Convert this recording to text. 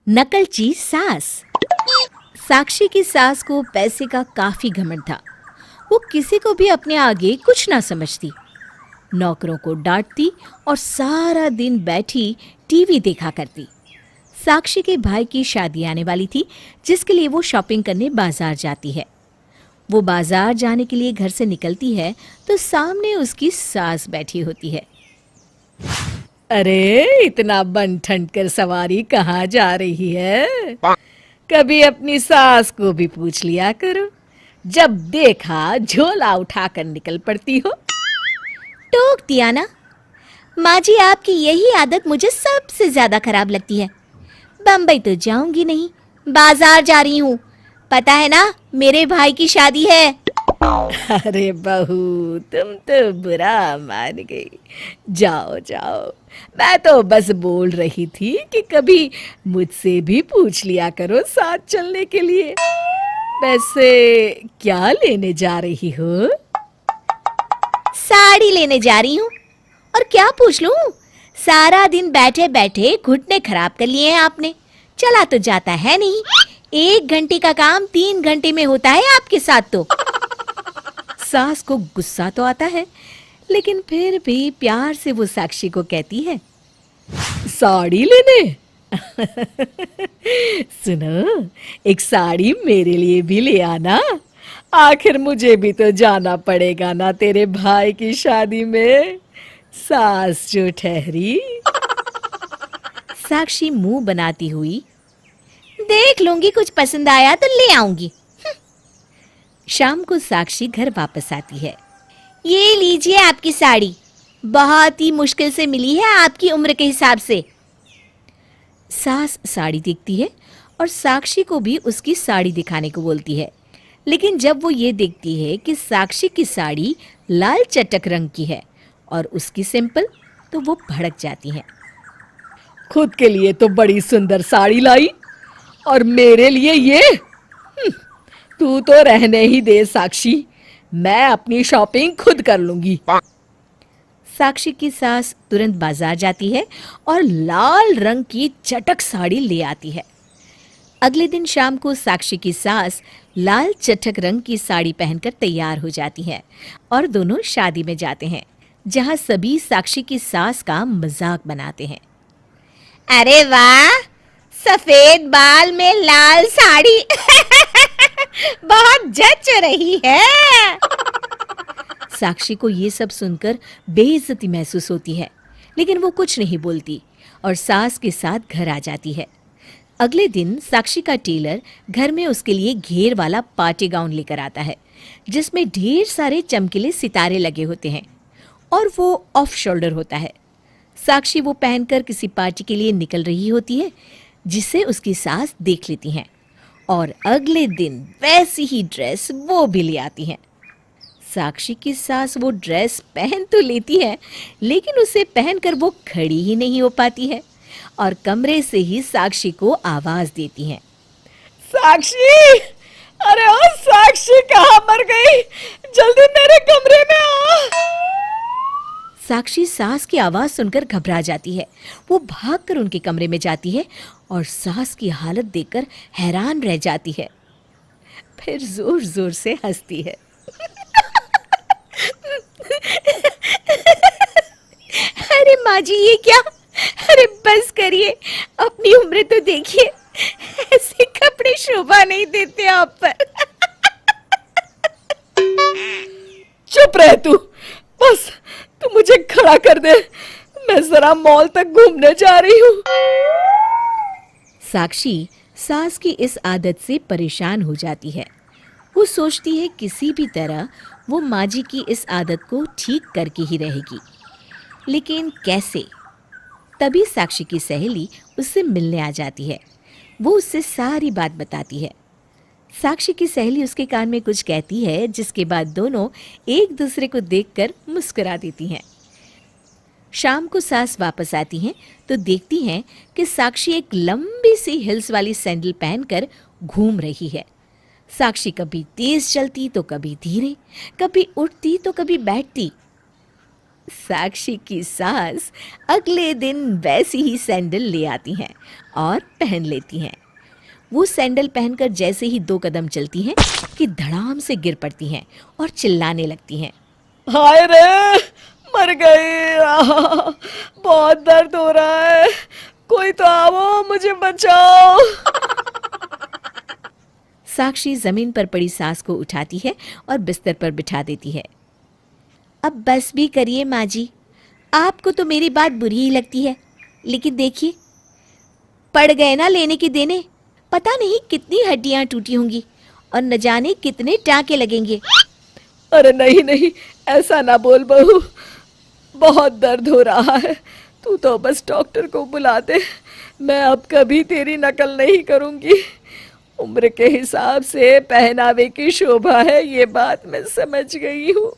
नकलची सास। साक्षी की सास को पैसे का काफी घमंड था। वो किसी को भी अपने आगे कुछ ना समझती, नौकरों को डांटती और सारा दिन बैठी टीवी देखा करती। साक्षी के भाई की शादी आने वाली थी, जिसके लिए वो शॉपिंग करने बाजार जाती है। वो बाजार जाने के लिए घर से निकलती है तो सामने उसकी सास बैठी होती है। अरे, इतना बन ठन कर सवारी कहाँ जा रही है? कभी अपनी सास को भी पूछ लिया करो। जब देखा झोला उठाकर निकल पड़ती हो। टोक दिया ना। माँ जी, आपकी यही आदत मुझे सबसे ज्यादा खराब लगती है। बम्बई तो जाऊंगी नहीं, बाजार जा रही हूँ। पता है ना, मेरे भाई की शादी है। अरे बहू, तुम तो बुरा मान गई। जाओ जाओ, मैं तो बस बोल रही थी कि कभी मुझसे भी पूछ लिया करो साथ चलने के लिए। वैसे क्या लेने जा रही हो? साड़ी लेने जा रही हूँ। और क्या पूछ लूँ? सारा दिन बैठे बैठे घुटने खराब कर लिए हैं आपने। चला तो जाता है नहीं। 1 घंटे का काम 3 घंटे में होता है आपके साथ तो। सास को गुस्सा तो आता है, लेकिन फिर भी प्यार से वो साक्षी को कहती है, साड़ी लेने? सुनो, एक साड़ी मेरे लिए भी ले आना। आखिर मुझे भी तो जाना पड़ेगा ना तेरे भाई की शादी में। सास जो ठहरी। साक्षी मुंह बनाती हुई, देख लूंगी, कुछ पसंद आया तो ले आऊंगी। शाम को साक्षी घर वापस आती है। ये लीजिए आपकी साड़ी, बहुत ही मुश्किल से मिली है आपकी उम्र के हिसाब से। सास साड़ी देखती है और साक्षी को भी उसकी साड़ी दिखाने को बोलती है, लेकिन जब वो ये देखती है कि साक्षी की साड़ी लाल चटक रंग की है और उसकी सिंपल, तो वो भड़क जाती है। खुद के लिए तो बड़ी सुंदर साड़ी लाई और मेरे लिए ये? तू तो रहने ही दे साक्षी, मैं अपनी शॉपिंग खुद कर लूंगी। साक्षी की सास तुरंत बाजार जाती है और लाल रंग की चटक साड़ी ले आती है। अगले दिन शाम को साक्षी की सास लाल चटक रंग की साड़ी पहनकर तैयार हो जाती है और दोनों शादी में जाते हैं, जहां सभी साक्षी की सास का मजाक बनाते हैं। अरे वाह, सफेद बाल में लाल साड़ी बहुत जच रही है। साक्षी को ये सब सुनकर बेइज्जती महसूस होती है, लेकिन वो कुछ नहीं बोलती और सास के साथ घर आ जाती है। अगले दिन साक्षी का टेलर घर में उसके लिए घेर वाला पार्टी गाउन लेकर आता है, जिसमें ढेर सारे चमकीले सितारे लगे होते हैं और वो ऑफ शोल्डर होता है। साक्षी वो पहनकर किसी पार्टी के लिए निकल रही होती है, जिसे उसकी सास देख लेती हैं और अगले दिन वैसी ही ड्रेस वो भी ले आती हैं। साक्षी की सास वो ड्रेस पहन तो लेती है, लेकिन उसे पहनकर वो खड़ी ही नहीं हो पाती है और कमरे से ही साक्षी को आवाज देती है, साक्षी! अरे ओ साक्षी, कहाँ मर गई? जल्दी मेरे कमरे में आ। साक्षी सास की आवाज सुनकर घबरा जाती है। वो भागकर उनके कमरे में जाती है और सास की हालत देखकर हैरान रह जाती है। फिर जोर जोर से हंसती है। अरे माँ जी, ये क्या? अरे बस करिए, अपनी उम्र तो देखिए, ऐसे कपड़े शोभा नहीं देते आप पर। चुप रह तू, बस तू मुझे खड़ा कर दे, मैं जरा मॉल तक घूमने जा रही हूँ। साक्षी सास की इस आदत से परेशान हो जाती है। वो सोचती है किसी भी तरह वो माँ जी की इस आदत को ठीक करके ही रहेगी, लेकिन कैसे? तभी साक्षी की सहेली उससे मिलने आ जाती है। वो उससे सारी बात बताती है। साक्षी की सहेली उसके कान में कुछ कहती है, जिसके बाद दोनों एक दूसरे को देखकर मुस्कुरा देती हैं। शाम को सास वापस आती हैं तो देखती हैं कि साक्षी एक लंबी सी हिल्स वाली सैंडल पहनकर घूम रही है। साक्षी कभी तेज चलती तो कभी धीरे, कभी उठती तो कभी बैठती। साक्षी की सास अगले दिन वैसी ही सैंडल ले आती हैं और पहन लेती हैं। वो सैंडल पहनकर जैसे ही 2 कदम चलती हैं कि धड़ाम से गिर पड़ती हैं और चिल्लाने लगती हैं। हाय रे, मर गई। बहुत दर्द हो रहा है, कोई तो आओ, मुझे बचाओ। साक्षी जमीन पर पड़ी सास को उठाती है और बिस्तर पर बिठा देती है। अब बस भी करिए माँ जी, आपको तो मेरी बात बुरी ही लगती है, लेकिन देखिए पड़ गए ना लेने के देने। पता नहीं कितनी हड्डियां टूटी होंगी और न जाने कितने टांके लगेंगे। अरे नहीं नहीं, ऐसा ना बोल बहू, बहुत दर्द हो रहा है। तू तो बस डॉक्टर को बुला दे, मैं अब कभी तेरी नकल नहीं करूंगी। उम्र के हिसाब से पहनावे की शोभा है, ये बात मैं समझ गई हूँ।